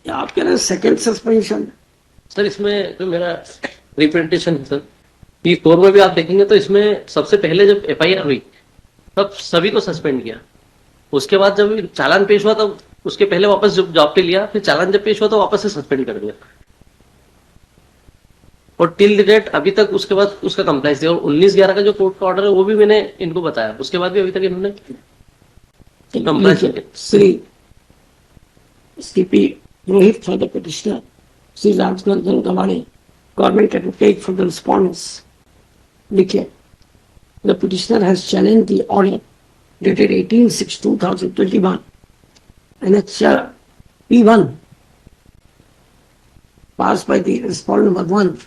आप कह रहे हैं सेकंड सस्पेंशन? सर इसमें जो मेरा रिप्रेजेंटेशन है सर, P4 में भी आप देखेंगे तो इसमें सबसे पहले जब FIR हुई तब सभी को सस्पेंड किया। उसके बाद जब चालान पेश हुआ तब उसके पहले वापस जब जॉब पे लिया, फिर चालान जब पेश हुआ तो वापस से सस्पेंड कर दिया। और टिल डेट अभी तक उसके बाद उसका कंप्लाइंस दिया। और 19/11 का जो कोर्ट का ऑर्डर है वो भी मैंने इनको बताया, उसके बाद भी अभी तक इन्होंने compliance Shri CP Rohit for the petitioner, Sri Rajganjan Gawade, government advocate for the respondents. देखिए, the petitioner has challenged the order dated 18/6/2021 and P1 passed by the respondent number 1,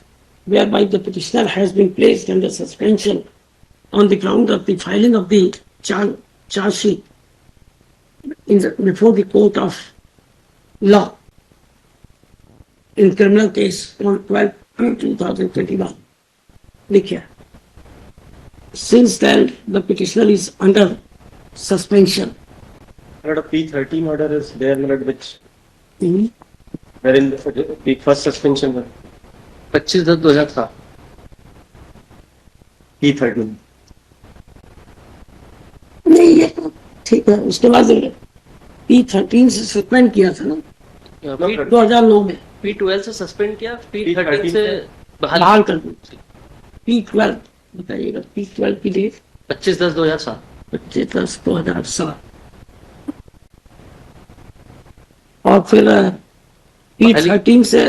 whereby the petitioner has been placed under suspension on the ground of the filing of the charge sheet before the court of law in criminal case on 12/2021. देखिए, since then the petitioner is under suspension. A P13 order is there, which wherein the first suspension was 25/10/2007 P13. नहीं, ये तो ठीक है। उसके बाद P13 से suspend किया था ना 2009 में। P12 से सस्पेंड किया, P13 से बहाल कर दी। P12 बताइएगा, P12 की डेट 25/10/2007। 25/10/2007 और फिर P13 से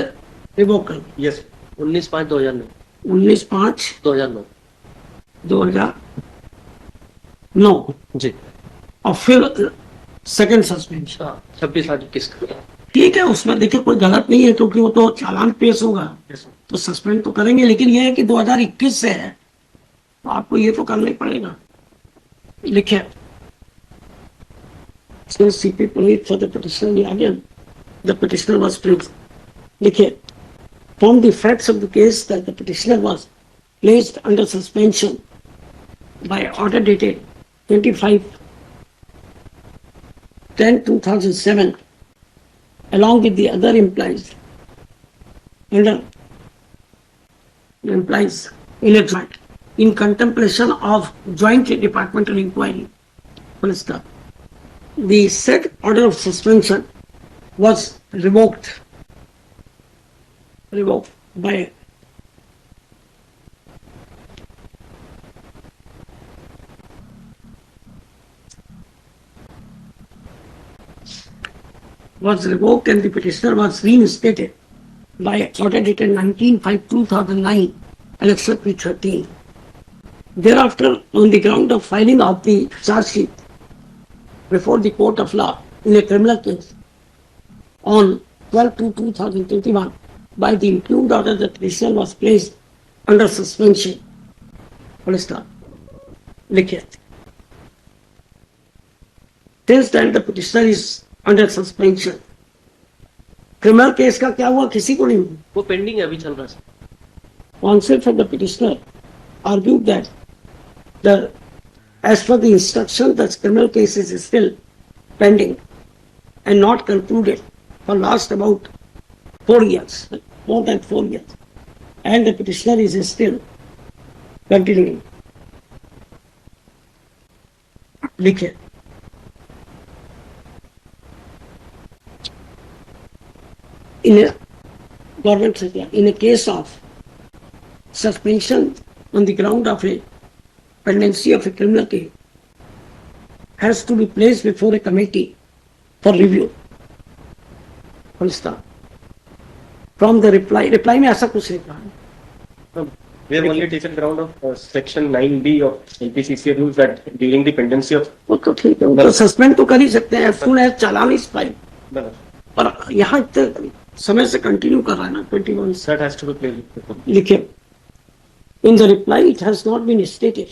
रिवोक कर दी। Yes. 19/5/2009 19/5/2009 जी। और फिर सेकंड सस्पेंशन 26/8/21 ठीक है। उसमें देखिए कोई गलत नहीं है, क्योंकि वो तो चालान पेश होगा तो सस्पेंड तो करेंगे, लेकिन ये है कि 2021 से है तो आपको ये तो करना ही पड़ेगा। लिखिए, CP Puneet for the petitioner again, the petitioner was placed. लिखिए, from the facts of the case that the petitioner was placed under suspension by order dated 25/10/2007 along with the other implies in a joint in contemplation of joint departmental inquiry. The said order of suspension was revoked by and the petitioner was reinstated by order dated 19/5/2009 and except 13. Thereafter, on the ground of filing of the charge sheet before the court of law in a criminal case on 12/2/2021, by the impugned order, the petitioner was placed under suspension. लिखिए, since then the petitioner is under suspension. Criminal case का क्या हुआ किसी को नहीं, वो pending है, अभी चल रहा है। Counsel for the petitioner argued that as per the instruction, the criminal case is still pending and not concluded for last about 4 years, more than 4 years, and the petitioner is still continuing. लिखिए, in a case of suspension on the ground of a pendency of a criminal case has to be placed before a committee for review. From the reply में ऐसा कुछ नहीं कहा। We have only taken ground of section 9B of LPCC rules that during the pendency of वो तो ठीक है, तो सस्पेंड तो कर ही सकते हैं, as soon as चालान इस फाइल, पर यहाँ इतने समय से कंटिन्यू कर रहा है ना 21 that has to be placed. लिखे, in the reply it has not been stated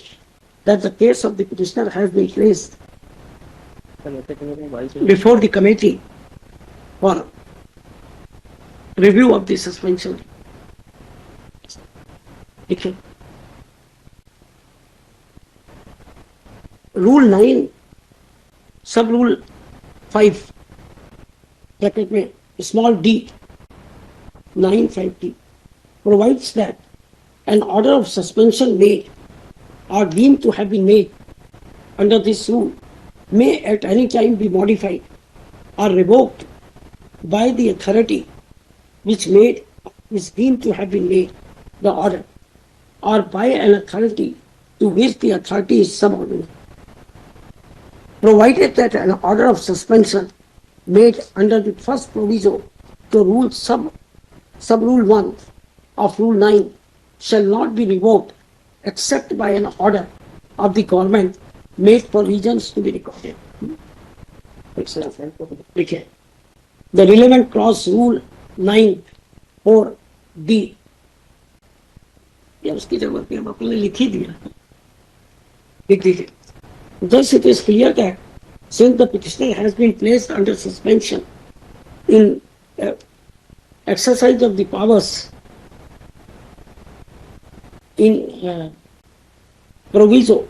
that the case of the petitioner has been placed before the committee for review of the suspension. लिखे, rule 9 सब rule 5 bracket में small d 950 provides that an order of suspension made or deemed to have been made under this rule may at any time be modified or revoked by the authority which deemed to have been made the order, or by an authority to which the authority is subordinate, provided that an order of suspension made under the first proviso to sub-rule 1 of rule 9 shall not be revoked except by an order of the government made for regions to be recorded. Okay. The relevant clause rule 9 4 D. या उसकी जरूरत नहीं, हम अपने लिख ही दिया, लिख दीजिए. Thus it is clear that since the petitioner has been placed under suspension in exercise of the powers in proviso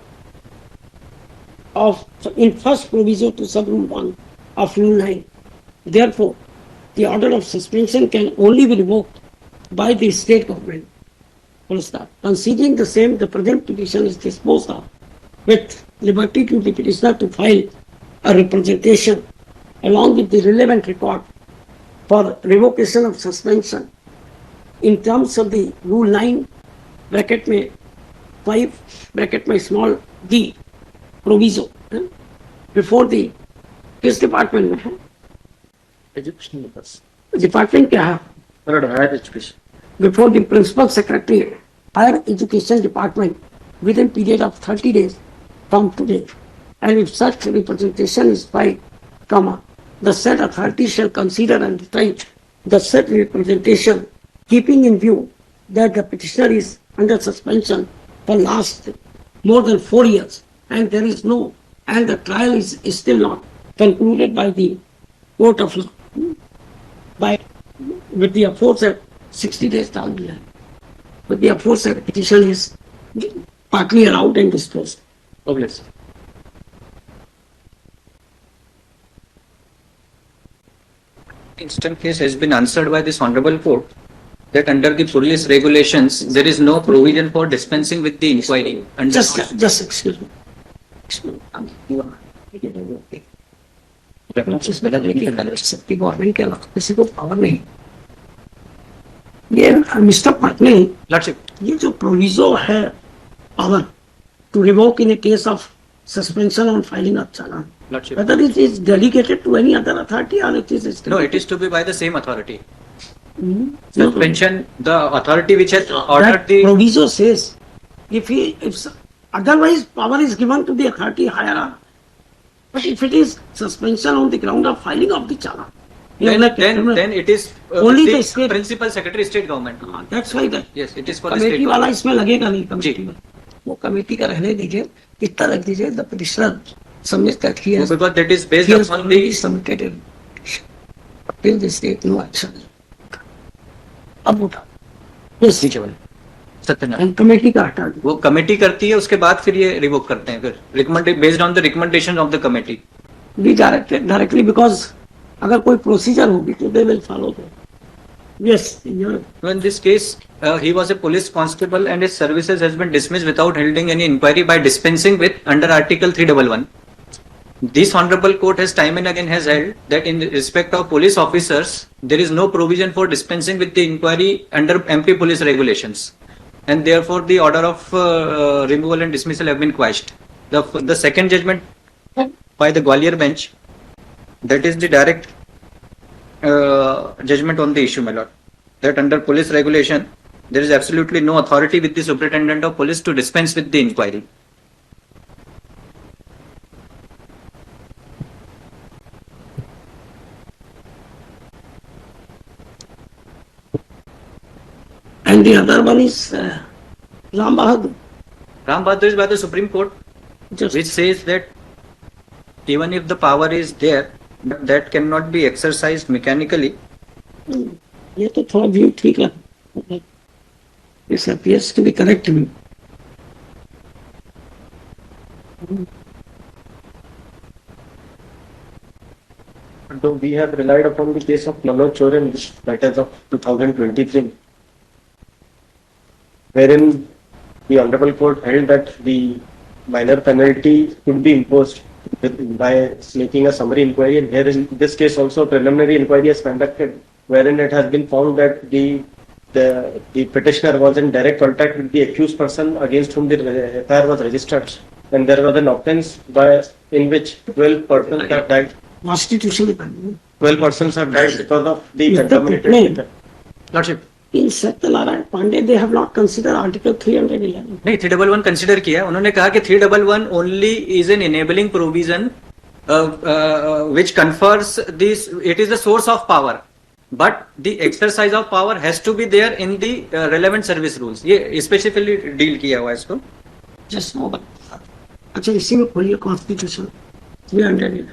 of in first proviso to sub-rule 1 of rule 9, therefore the order of suspension can only be revoked by the state government. Full stop. Considering the same, the present petition is disposed of with liberty to the petitioner to file a representation along with the relevant record for revocation of suspension in terms of the rule 9 bracket में 5 bracket में small d proviso before the किस department में है? Education में बस. Department क्या है? Higher education. Before the principal secretary, higher education department within period of 30 days from today, and if such representation is filed, the said authority shall consider and decide the said representation, keeping in view that the petitioner is under suspension for last more than 4 years, and the trial is still not concluded by the court of law. With the aforesaid 60 days डाल दिया है. With the aforesaid petition is partly allowed and disposed. Obviously. Instant case has been answered by this honorable court that under the police regulations there is no provision for dispensing with the inquiry. And Just excuse me. Excuse me. इसमें सबकी government के अलावा किसी को power नहीं. ये mister Patni, Lordship, ये जो प्रोविजो है power to revoke in a case of suspension on filing of challan, Lordship. whether it is delegated to any other authority or it is still. No, it is to be by the same authority. No, Suspension, the authority which has ordered that the. proviso says if otherwise power is given to the authority higher, but if it is suspension on the ground of filing of the challan, Then it is Only the state- principal secretary state government. that's why that Yes, it is for the committee state वाला government. इसमें लगेगा नहीं. Committee जी. में वो committee का रहने दीजिए, इतना रख दीजिए. The petitioner submits that he has Because that is based he has upon already the. submitted a petition. Till this date no action. अब उठा. Yes. सत्यनारायण, कमेटी का हटा दो. वो कमेटी करती है, उसके बाद फिर ये रिवोक करते हैं, फिर recommended based on the recommendation of the committee. Be directly because अगर कोई प्रोसीजर होगी तो they will follow that. Yes, In this case, he was a police constable and his services has been dismissed without holding any inquiry by dispensing with under Article 311. This honorable court has time and again has held that in respect of police officers, there is no provision for dispensing with the inquiry under MP police regulations, and therefore the order of removal and dismissal have been quashed. The second judgment by the Gwalior bench, that is the direct judgment on the issue, my lord, that under police regulation there is absolutely no authority with the superintendent of police to dispense with the inquiry. and the other one is Ram Bahadur. Ram Bahadur is by the Supreme Court, Just which says that even if the power is there, but that cannot be exercised mechanically. ये तो थोड़ा view ठीक है. This appears to be correct to me. Though we have relied upon the case of Manoj Choren, that is of 2023, wherein the Honorable Court held that the minor penalty could be imposed by making a summary inquiry. And here in this case also preliminary inquiry is conducted, wherein it has been found that the petitioner was in direct contact with the accused person against whom the FIR was registered. And there was an offence in which 12 persons have died. Constitutional amendment. 12 persons have died because of the Is the contaminated complaint- liquor. Lordship, In Satyanarayana Pandey, they have not considered Article 311. नहीं 311 consider किया, उन्होंने कहा कि 311 only is an enabling provision which confers this, it is the source of power, but the exercise of power has to be there in the relevant service rules. ये specifically deal किया हुआ है इसको. Just know, but अच्छा इसी में खोलिए constitution 311